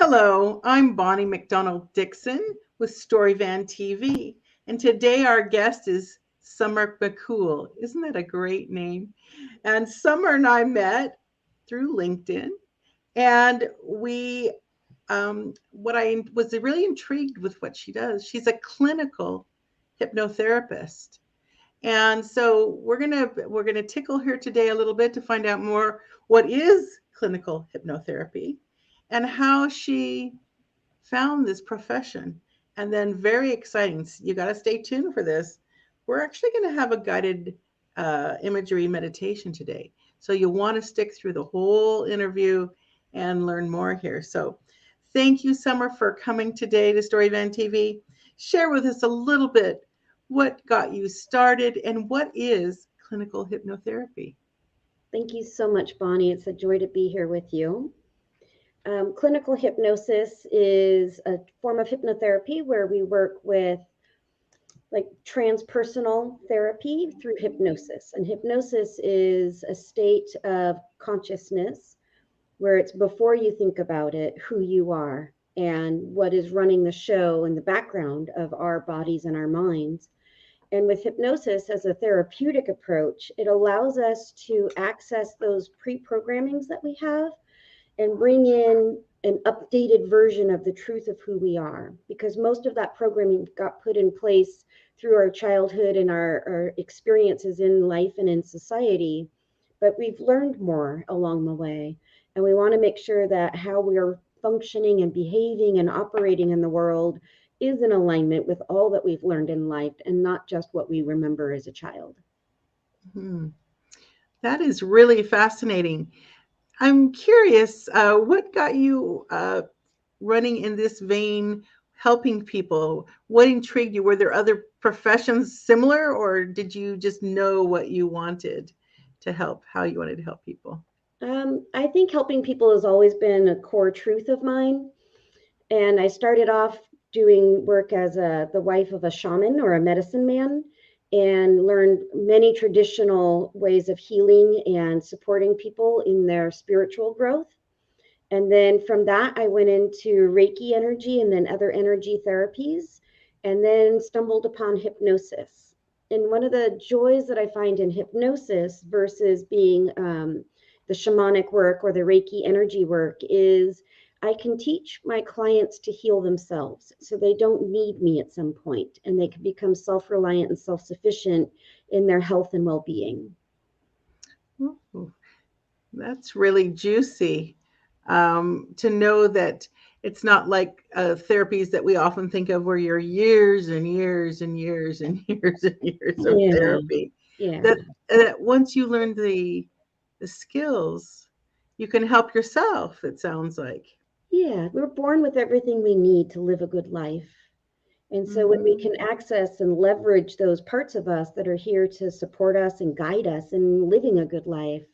Hello, I'm Bonnie McDonald Dixon with Storyvan TV, and today our guest is Summer MacCool. Isn't that a great name? And Summer and I met through LinkedIn, and what I was really intrigued with what she does. She's a clinical hypnotherapist, and so we're gonna tickle her today a little bit to find out more what is clinical hypnotherapy and how she found this profession. And then, very exciting, you got to stay tuned for this. We're actually going to have a guided imagery meditation today. So you'll want to stick through the whole interview and learn more here. So thank you, Summer, for coming today to Storyvan TV. Share with us a little bit what got you started and what is clinical hypnotherapy. Thank you so much, Bonnie. It's a joy to be here with you. Clinical hypnosis is a form of hypnotherapy where we work with like transpersonal therapy through hypnosis. And hypnosis is a state of consciousness where it's before you think about it, who you are and what is running the show in the background of our bodies and our minds. And with hypnosis as a therapeutic approach, it allows us to access those pre-programmings that we have and bring in an updated version of the truth of who we are, because most of that programming got put in place through our childhood and our experiences in life and in society, but we've learned more along the way, and we want to make sure that how we are functioning and behaving and operating in the world is in alignment with all that we've learned in life and not just what we remember as a child. Hmm. That is really fascinating. I'm curious, what got you running in this vein, helping people? What intrigued you? Were there other professions similar, or did you just know what you wanted to help, how you wanted to help people? I think helping people has always been a core truth of mine. And I started off doing work as the wife of a shaman or a medicine man and learned many traditional ways of healing and supporting people in their spiritual growth. And then from that, I went into Reiki energy and then other energy therapies, and then stumbled upon hypnosis. And one of the joys that I find in hypnosis versus being the shamanic work or the Reiki energy work is I can teach my clients to heal themselves so they don't need me at some point and they can become self-reliant and self-sufficient in their health and well-being. Ooh, that's really juicy to know that it's not like therapies that we often think of where you're years and years and years and years and years of Yeah, therapy. yeah. That once you learn the skills, you can help yourself, it sounds like. Yeah, we're born with everything we need to live a good life. And so when we Hmm. can access and leverage those parts of us that are here to support us and guide us in living a good life,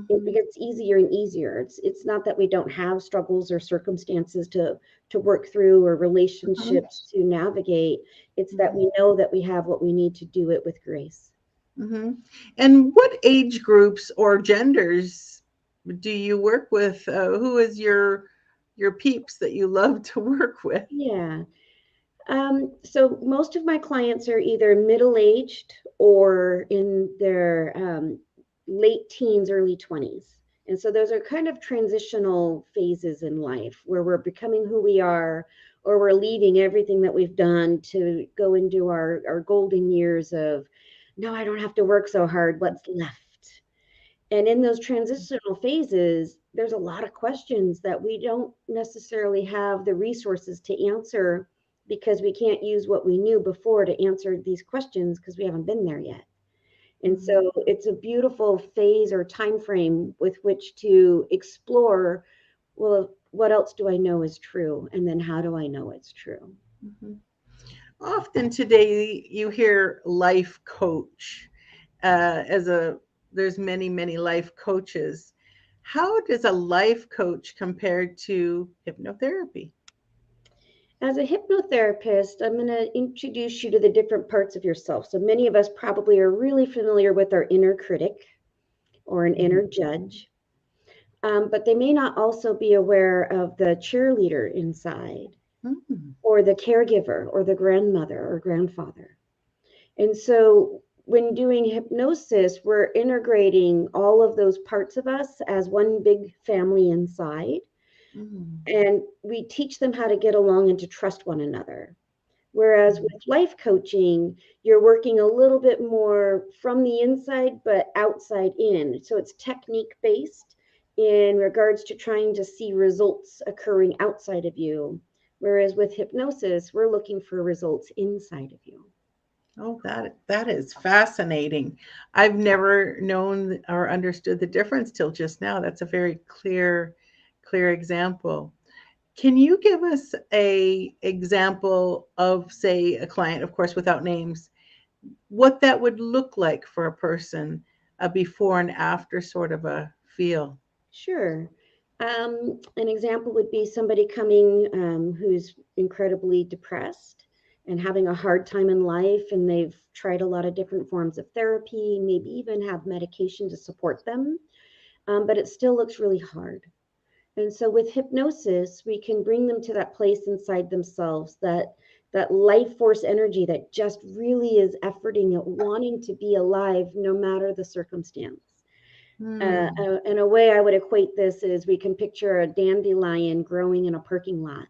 it Hmm. gets easier and easier. It's not that we don't have struggles or circumstances to work through or Hmm. relationships to navigate. It's that we know that we have what we need to do it with grace. Hmm. And what age groups or genders do you work with? Who is your peeps that you love to work with? Yeah. So most of my clients are either middle-aged or in their late teens, early 20s. And so those are kind of transitional phases in life where we're becoming who we are, or we're leaving everything that we've done to go into our golden years of, no, I don't have to work so hard. What's left? And in those transitional phases, there's a lot of questions that we don't necessarily have the resources to answer because we can't use what we knew before to answer these questions because we haven't been there yet. And Mhm. so it's a beautiful phase or time frame with which to explore, well, what else do I know is true? And then how do I know it's true? Mhm. Often today you hear life coach as a there's many life coaches. How does a life coach compare to hypnotherapy? As a hypnotherapist, I'm going to introduce you to the different parts of yourself. So many of us probably are really familiar with our inner critic or an Mhm. inner judge. but they may not also be aware of the cheerleader inside, Mm. or the caregiver, or the grandmother or grandfather. And so when doing hypnosis, we're integrating all of those parts of us as one big family inside. Mm. And we teach them how to get along and to trust one another. Whereas Mm. with life coaching, you're working a little bit more from the inside, but outside in. So it's technique based in regards to trying to see results occurring outside of you. Whereas with hypnosis, we're looking for results inside of you. Oh, that is fascinating. I've never known or understood the difference till just now. That's a very clear example. Can you give us a example of, say, a client, of course, without names, what that would look like for a person, a before and after sort of a feel? Sure. An example would be somebody coming who's incredibly depressed and having a hard time in life, and they've tried a lot of different forms of therapy, maybe even have medication to support them, but it still looks really hard. And so with hypnosis, we can bring them to that place inside themselves, that life force energy that just really is efforting at wanting to be alive no matter the circumstance. Hmm. In a way, I would equate this is we can picture a dandelion growing in a parking lot.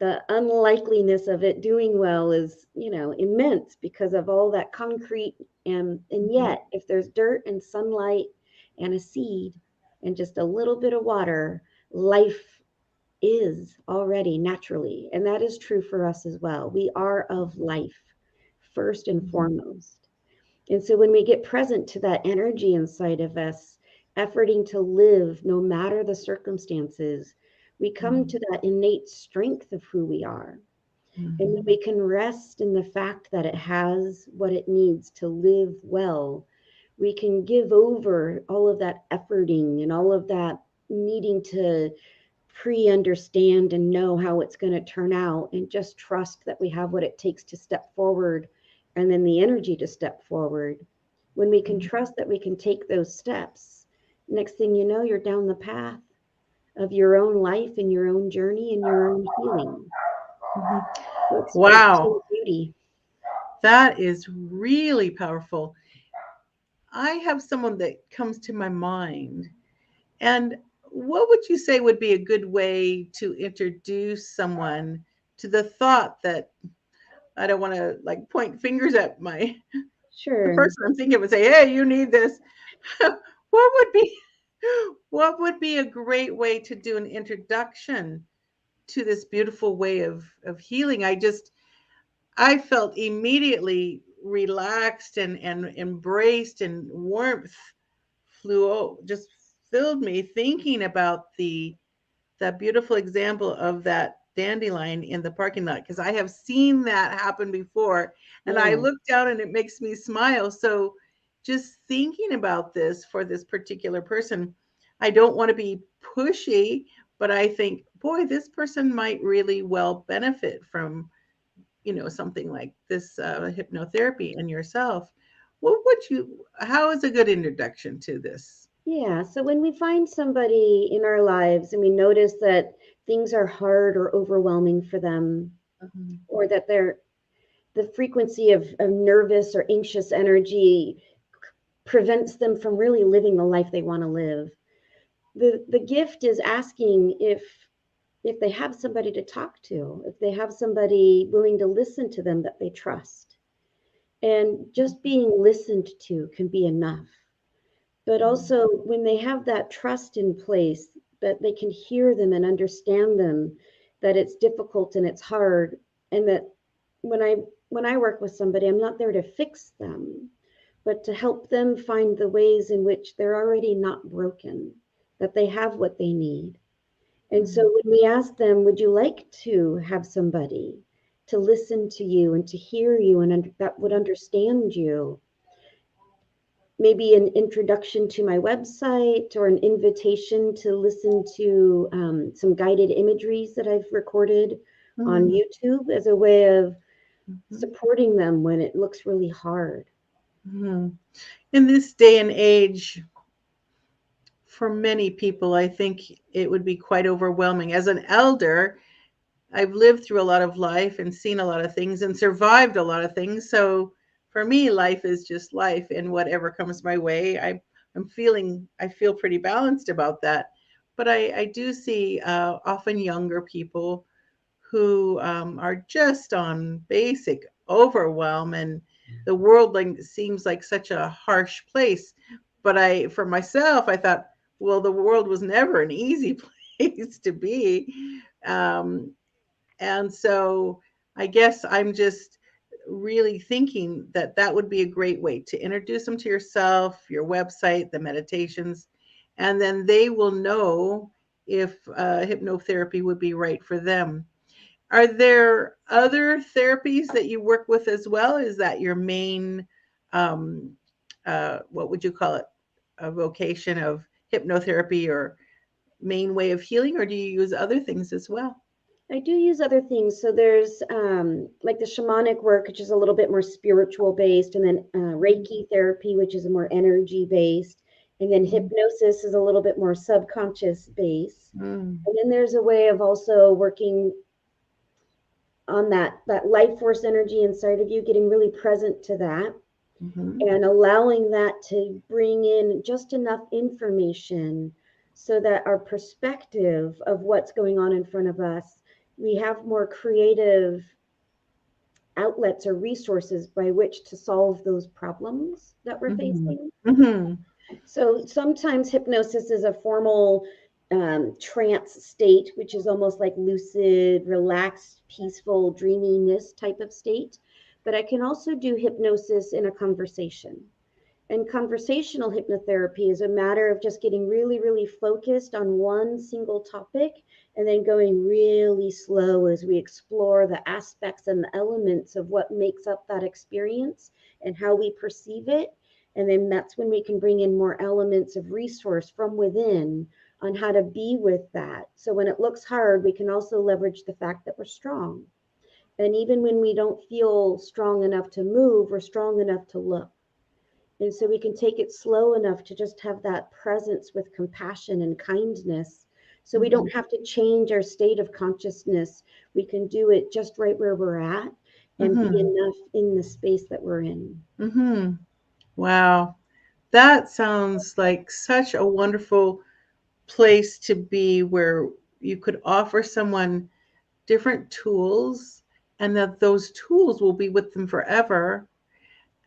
The unlikeliness of it doing well is, immense because of all that concrete. And Mhm. yet, if there's dirt and sunlight and a seed and just a little bit of water, life is already naturally. And that is true for us as well. We are of life first and Mhm. foremost. And so when we get present to that energy inside of us, efforting to live no matter the circumstances, we come Mhm. to that innate strength of who we are. And when Mhm. we can rest in the fact that it has what it needs to live well, we can give over all of that efforting and all of that needing to pre-understand and know how it's going to turn out, and just trust that we have what it takes to step forward, and then the energy to step forward. When we can Mhm. trust that we can take those steps, next thing you know, you're down the path of your own life and your own journey and your own healing. Mhm. So it's Wow, pure beauty. that is really powerful. I have someone that comes to my mind. And what would you say would be a good way to introduce someone to the thought that I don't want to like point fingers at the Sure. person I'm thinking would say, "Hey, you need this." what would be what would be a great way to do an introduction to this beautiful way of healing? I felt immediately relaxed and embraced, and warmth just filled me thinking about that beautiful example of that dandelion in the parking lot, because I have seen that happen before, and I Yeah. look down and it makes me smile. So just thinking about this for this particular person, I don't want to be pushy, but I think, boy, this person might really well benefit from, something like this hypnotherapy and yourself. How is a good introduction to this? Yeah. So when we find somebody in our lives and we notice that things are hard or overwhelming for them, Mhm. or that the frequency of nervous or anxious energy prevents them from really living the life they want to live. The gift is asking if they have somebody to talk to, if they have somebody willing to listen to them that they trust. And just being listened to can be enough. But Mhm. also when they have that trust in place, that they can hear them and understand them, that it's difficult and it's hard, and that when I when I work with somebody, I'm not there to fix them, but to help them find the ways in which they're already not broken, that they have what they need. And so Mhm. when we ask them, would you like to have somebody to listen to you and to hear you and that would understand you? Maybe an introduction to my website or an invitation to listen to some guided imageries that I've recorded on Mhm. YouTube as a way of Mhm. supporting them when it looks really hard. Mhm. In this day and age, for many people, I think it would be quite overwhelming. As an elder, I've lived through a lot of life and seen a lot of things and survived a lot of things. So for me, life is just life, and whatever comes my way, I feel pretty balanced about that. But I do see often younger people who are just on basic overwhelm, and the world like seems like such a harsh place. But for myself, I thought, well, the world was never an easy place to be. Um, and so I guess I'm just really thinking that that would be a great way to introduce them to yourself, your website, the meditations, and then they will know if hypnotherapy would be right for them. Are there other therapies that you work with as well? Is that your main, um, what would you call it, a vocation of hypnotherapy or main way of healing, or do you use other things as well? I do use other things. So there's like the shamanic work, which is a little bit more spiritual based, and then Reiki therapy, which is more energy based, and then hypnosis is a little bit more subconscious based. Mm, And then there's a way of also working on that life force energy inside of you, getting really present to that mhm, and allowing that to bring in just enough information so that our perspective of what's going on in front of us, we have more creative outlets or resources by which to solve those problems that we're mhm, facing. mhm, So sometimes hypnosis is a formal trance state, which is almost like lucid, relaxed, peaceful, dreaminess type of state. But I can also do hypnosis in a conversation. And conversational hypnotherapy is a matter of just getting really, really focused on one single topic and then going really slow as we explore the aspects and the elements of what makes up that experience and how we perceive it. And then that's when we can bring in more elements of resource from within on how to be with that. So when it looks hard, we can also leverage the fact that we're strong. And even when we don't feel strong enough to move, we're strong enough to look. And so we can take it slow enough to just have that presence with compassion and kindness. So we mhm, don't have to change our state of consciousness. We can do it just right where we're at and be mhm, enough in the space that we're in. mhm. Wow, that sounds like such a wonderful place to be where you could offer someone different tools and that those tools will be with them forever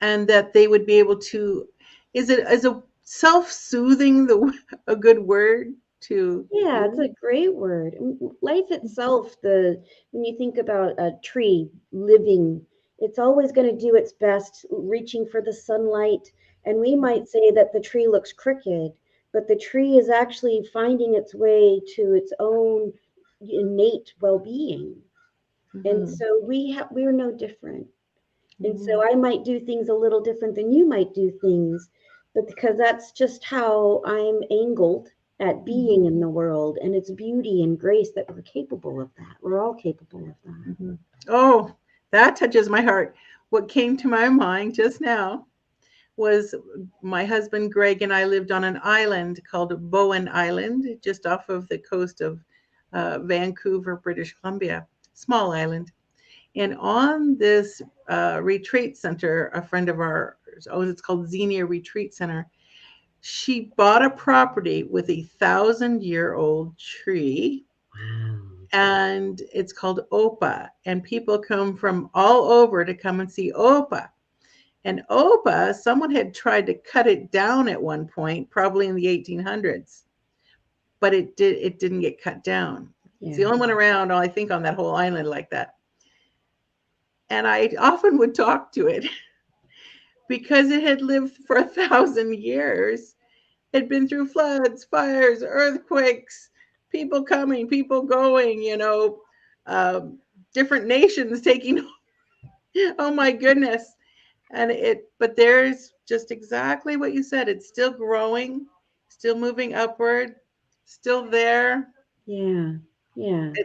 and that they would be able to is a self-soothing the a good word to Yeah, it's a use? great word. Life itself, the when you think about a tree living, it's always going to do its best reaching for the sunlight. And we might say that the tree looks crooked, but the tree is actually finding its way to its own innate well-being. And Mhm, so we're no different. And so mhm, I might do things a little different than you might do things, but because that's just how I'm angled at mhm, being in the world. And it's beauty and grace that we're capable of that. We're all capable of that. mhm. Oh, that touches my heart. What came to my mind just now was my husband Greg and I lived on an island called Bowen Island, just off of the coast of Vancouver, British Columbia, small island. And on this retreat center, a friend of ours, oh, it's called Xenia Retreat Center, she bought a property with 1,000-year-old tree, Wow. and it's called Opa. And people come from all over to come and see Opa. And Opa, someone had tried to cut it down at one point, probably in the 1800s, but it didn't get cut down. It's the Yeah. only one around, I think, on that whole island like that. And I often would talk to it because it had lived for 1,000 years. It had been through floods, fires, earthquakes, people coming, people going, um, different nations taking. Oh my goodness! But there's just exactly what you said. It's still growing, still moving upward, still there. Yeah. Yeah.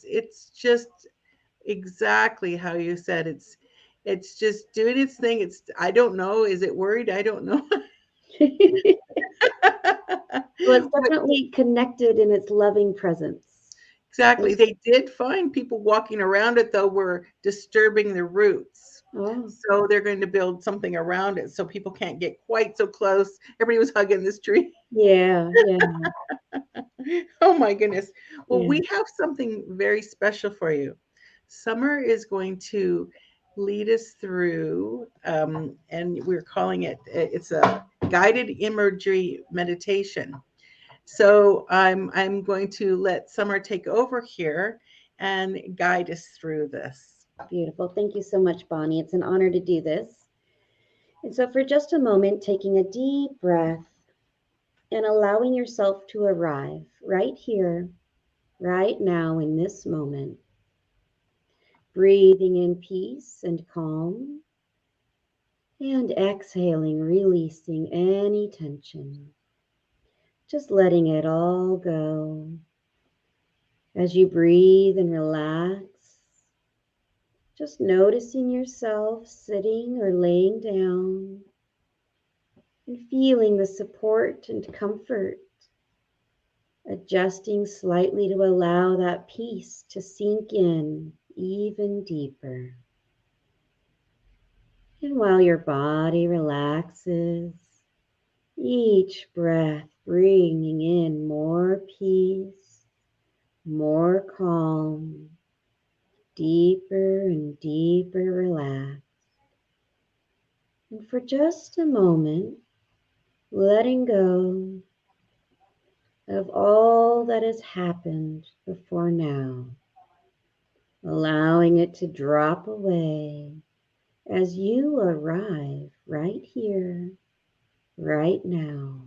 It's just exactly how you said. It's just doing its thing. I don't know. Is it worried? I don't know. Well, it's But definitely connected in its loving presence. exactly, And, they did find people walking around it though were disturbing the roots. oh, So they're going to build something around it so people can't get quite so close. Everybody was hugging this tree. yeah, yeah, Oh my goodness. Well, yeah. we have something very special for you. Summer is going to lead us through, and we're calling it, it's a guided imagery meditation. So I'm going to let Summer take over here and guide us through this. Beautiful. Thank you so much, Bonnie. It's an honor to do this. And so, for just a moment, taking a deep breath and allowing yourself to arrive right here, right now, in this moment, breathing in peace and calm, and exhaling, releasing any tension, just letting it all go. As you breathe and relax, just noticing yourself sitting or laying down and feeling the support and comfort, adjusting slightly to allow that peace to sink in even deeper. And while your body relaxes, each breath bringing in more peace, more calm, deeper and deeper relax. And for just a moment, letting go of all that has happened before now, allowing it to drop away as you arrive right here, right now.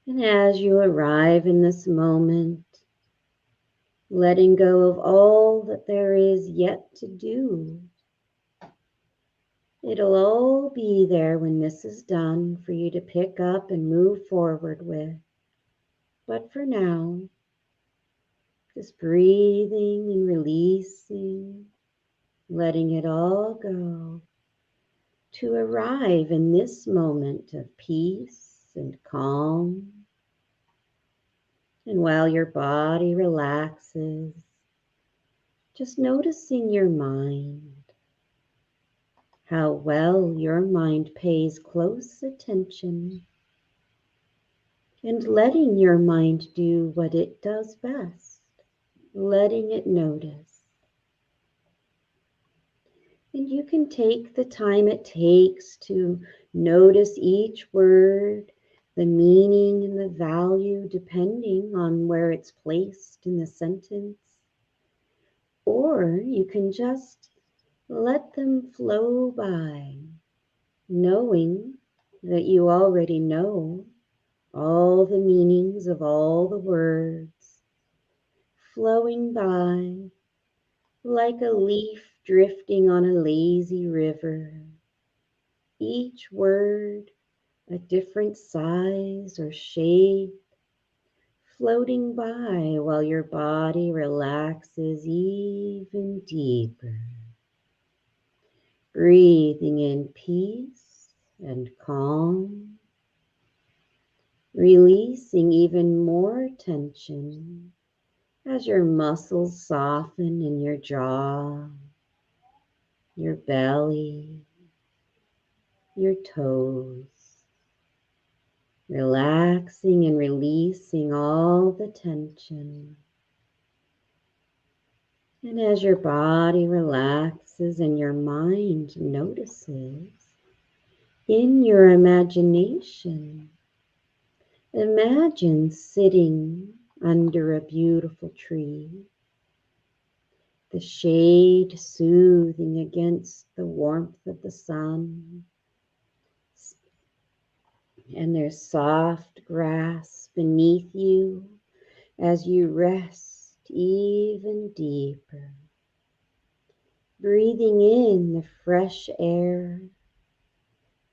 And as you arrive in this moment, letting go of all that there is yet to do. It'll all be there when this is done for you to pick up and move forward with. But for now, just breathing and releasing, letting it all go to arrive in this moment of peace and calm. And while your body relaxes, just noticing your mind, how well your mind pays close attention, and letting your mind do what it does best, letting it notice. And you can take the time it takes to notice each word, the meaning and the value depending on where it's placed in the sentence. Or you can just let them flow by, knowing that you already know all the meanings of all the words, flowing by like a leaf drifting on a lazy river, each word a different size or shape, floating by while your body relaxes even deeper, breathing in peace and calm, releasing even more tension as your muscles soften in your jaw, your belly, your toes, relaxing and releasing all the tension. And as your body relaxes and your mind notices, in your imagination, imagine sitting under a beautiful tree, the shade soothing against the warmth of the sun, and there's soft grass beneath you as you rest even deeper, breathing in the fresh air,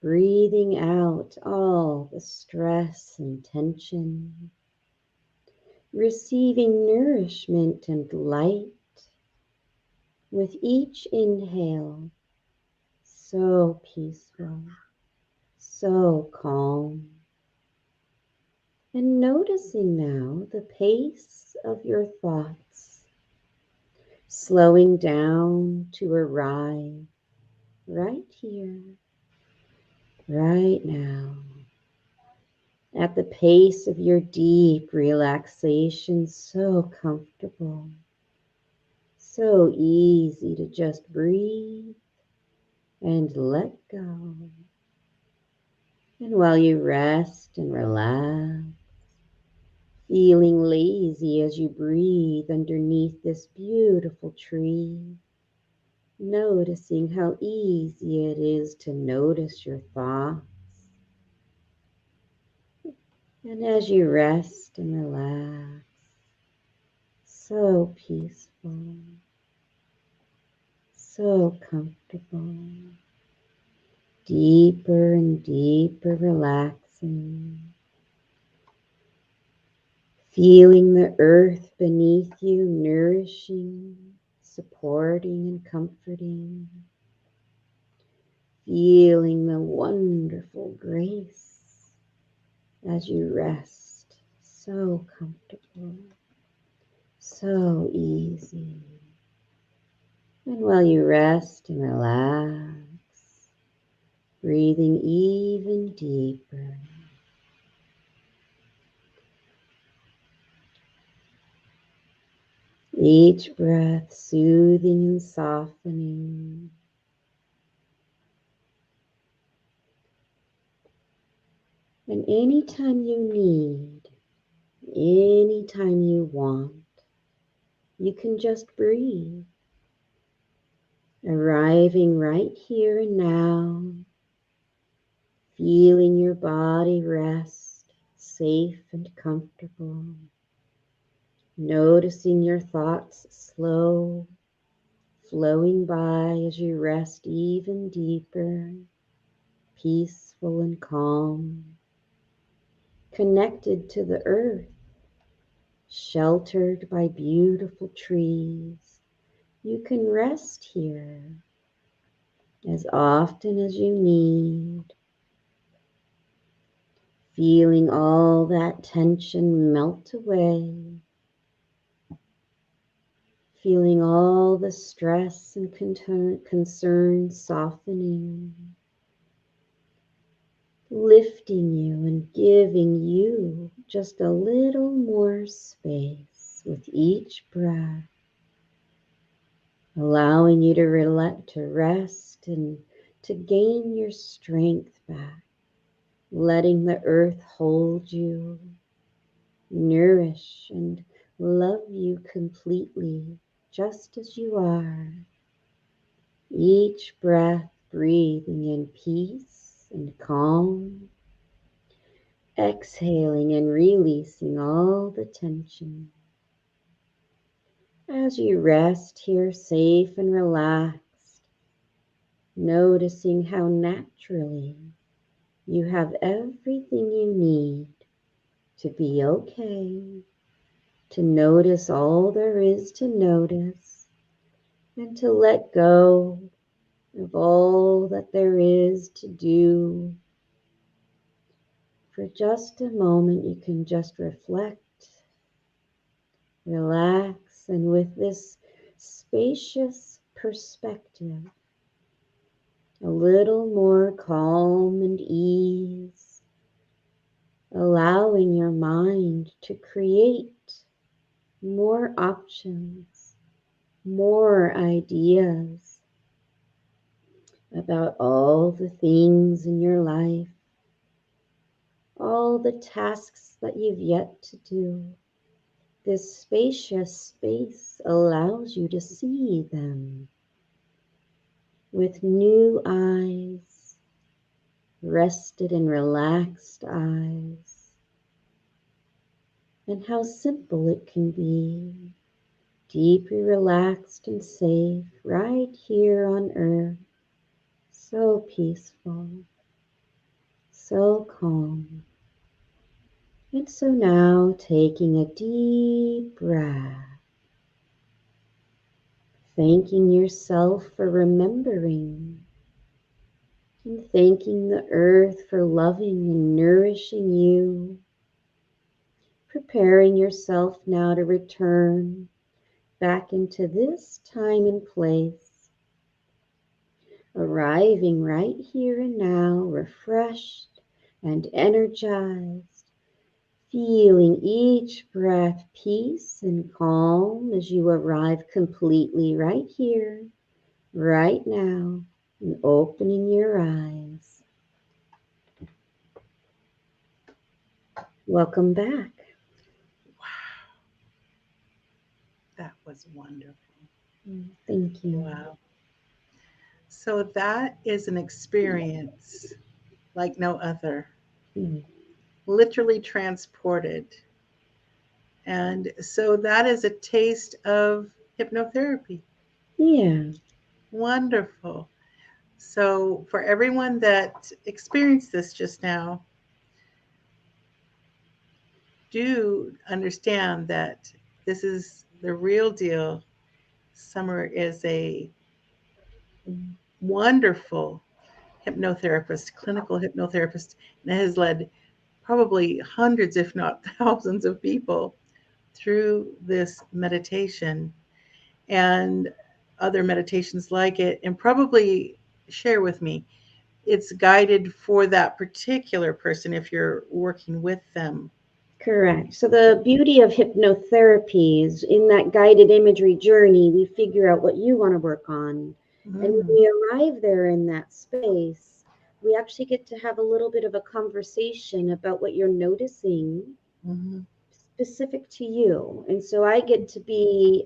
breathing out all the stress and tension, receiving nourishment and light with each inhale, so peaceful, so calm, And noticing now the pace of your thoughts, slowing down to arrive right here, right now, at the pace of your deep relaxation, so comfortable, so easy to just breathe and let go. And while you rest and relax, feeling lazy as you breathe underneath this beautiful tree, noticing how easy it is to notice your thoughts. And as you rest and relax, so peaceful, so comfortable, deeper and deeper relaxing, feeling the earth beneath you nourishing, supporting and comforting, feeling the wonderful grace as you rest, so comfortable, so easy. And while you rest and relax, breathing even deeper, each breath soothing and softening. And anytime you need, anytime you want, you can just breathe, arriving right here and now, feeling your body rest, safe and comfortable, noticing your thoughts slow, flowing by as you rest even deeper, peaceful and calm, connected to the earth, sheltered by beautiful trees. You can rest here as often as you need, feeling all that tension melt away, feeling all the stress and concern softening, lifting you and giving you just a little more space with each breath, allowing you to rest and to gain your strength back, letting the earth hold you, nourish and love you completely just as you are. Each breath breathing in peace and calm, exhaling and releasing all the tension. As you rest here safe and relaxed, noticing how naturally you have everything you need to be okay, to notice all there is to notice, and to let go of all that there is to do. For just a moment, you can just reflect, relax, and with this spacious perspective, a little more calm and ease, allowing your mind to create more options, more ideas about all the things in your life, all the tasks that you've yet to do. This spacious space allows you to see them with new eyes, rested and relaxed eyes, and how simple it can be, deeply relaxed and safe right here on earth, so peaceful, so calm. And so now taking a deep breath, thanking yourself for remembering and thanking the earth for loving and nourishing you preparing yourself now to return back into this time and place, arriving right here and now, refreshed and energized, feeling each breath peace and calm as you arrive completely right here, right now, and opening your eyes. Welcome back. Wow, that was wonderful. Thank you. Wow. So that is an experience like no other, Mm. literally transported. And so that is a taste of hypnotherapy. Yeah, Wonderful. So, for everyone that experienced this just now, do understand that this is the real deal. Summer is a wonderful hypnotherapist, clinical hypnotherapist, and has led probably hundreds, if not thousands, of people through this meditation and other meditations like it, and probably share with me. It's guided for that particular person if you're working with them. correct. So the beauty of hypnotherapy is in that guided imagery journey, we figure out what you want to work on. And when Mm, we arrive there in that space, we actually get to have a little bit of a conversation about what you're noticing mhm, specific to you. And so I get to be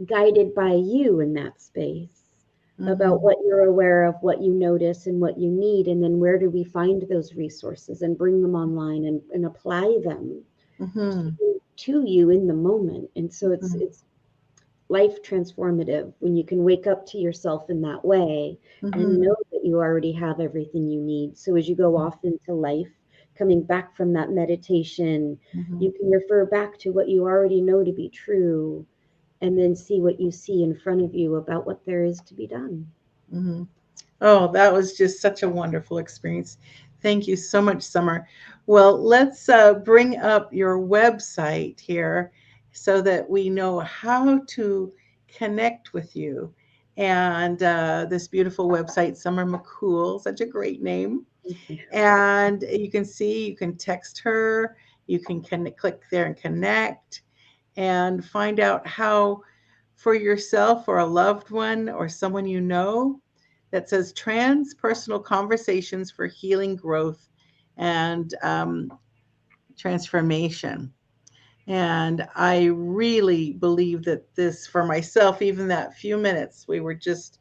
guided by you in that space about mhm, what you're aware of, what you notice, and what you need. And then where do we find those resources and bring them online and apply them mhm, to you in the moment. And so mhm, it's life transformative when you can wake up to yourself in that way and mhm, know that you already have everything you need. So as you go off into life, coming back from that meditation, mhm, you can refer back to what you already know to be true and then see what you see in front of you about what there is to be done. mhm. Oh, that was just such a wonderful experience. Thank you so much, Summer. Well, let's bring up your website here so that we know how to connect with you. And this beautiful website, Summer MacCool, such a great name. Thank you. And you can see, you can text her, you can click there and connect and find out how, for yourself or a loved one or someone you know, that says transpersonal conversations for healing, growth, and transformation. And I really believe that this, for myself, even that few minutes we were just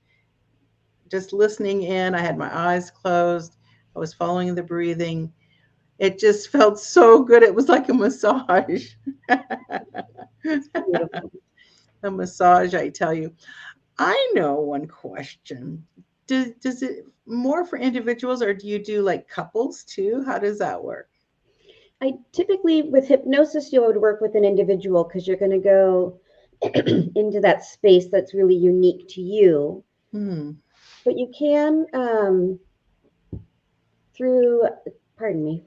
listening in, I had my eyes closed, I was following the breathing. It just felt so good. It was like a massage. It's beautiful. A massage, I tell you. I know one question. Does it more for individuals or do you do like couples too? How does that work? I typically, with hypnosis, you would work with an individual because you're going to go into that space that's really unique to you. Hmm. But you can, through, pardon me,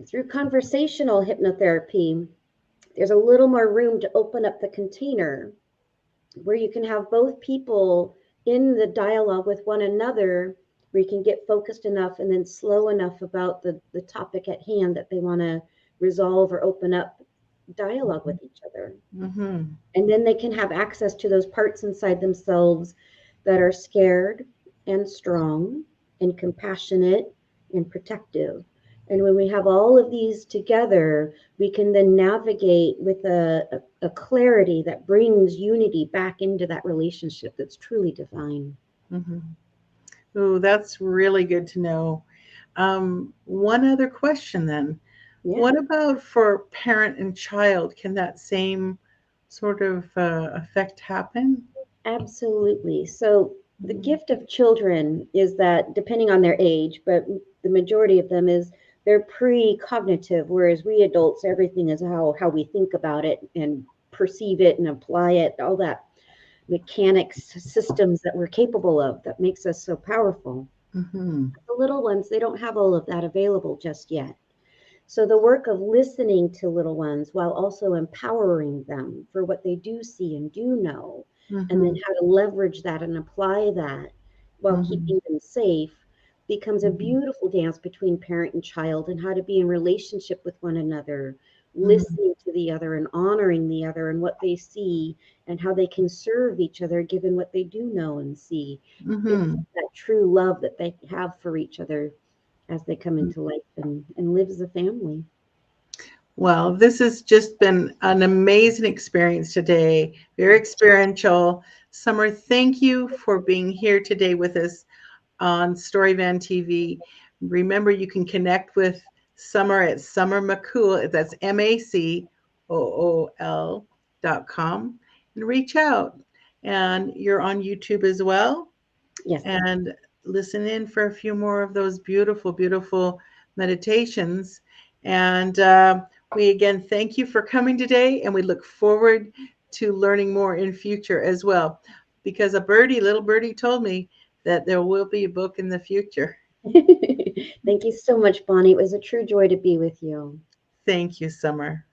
through conversational hypnotherapy, there's a little more room to open up the container where you can have both people in the dialogue with one another, where you can get focused enough and then slow enough about the topic at hand that they want to resolve or open up dialogue with each other. Mm-hmm. And then they can have access to those parts inside themselves that are scared and strong and compassionate and protective. And when we have all of these together, we can then navigate with a clarity that brings unity back into that relationship that's truly divine. Mm-hmm. Oh, that's really good to know. One other question then. Yeah, What about for parent and child? Can that same sort of effect happen? absolutely. So the Mm-hmm. gift of children is that depending on their age, but the majority of them is they're pre-cognitive, whereas we adults, everything is how we think about it and perceive it and apply it, all that mechanics systems that we're capable of that makes us so powerful. Mm-hmm. The little ones, they don't have all of that available just yet. So the work of listening to little ones while also empowering them for what they do see and do know, and then Mm-hmm. how to leverage that and apply that while Mm-hmm. keeping them safe becomes a Mm-hmm. beautiful dance between parent and child, and how to be in relationship with one another, Mm-hmm. listening to the other and honoring the other and what they see, and how they can serve each other given what they do know and see. It's Mm-hmm. that true love that they have for each other as they come into life and live as a family. Well, this has just been an amazing experience today, very experiential. Summer, thank you for being here today with us on Storyvan TV. Remember, you can connect with Summer at Summer MacCool. That's MACOOL.com, and reach out. And you're on YouTube as well. Yes. And listen in for a few more of those beautiful, beautiful meditations. And we again thank you for coming today, and we look forward to learning more in future as well. Because little birdie, told me that there will be a book in the future. Thank you so much, Bonnie. It was a true joy to be with you. Thank you, Summer.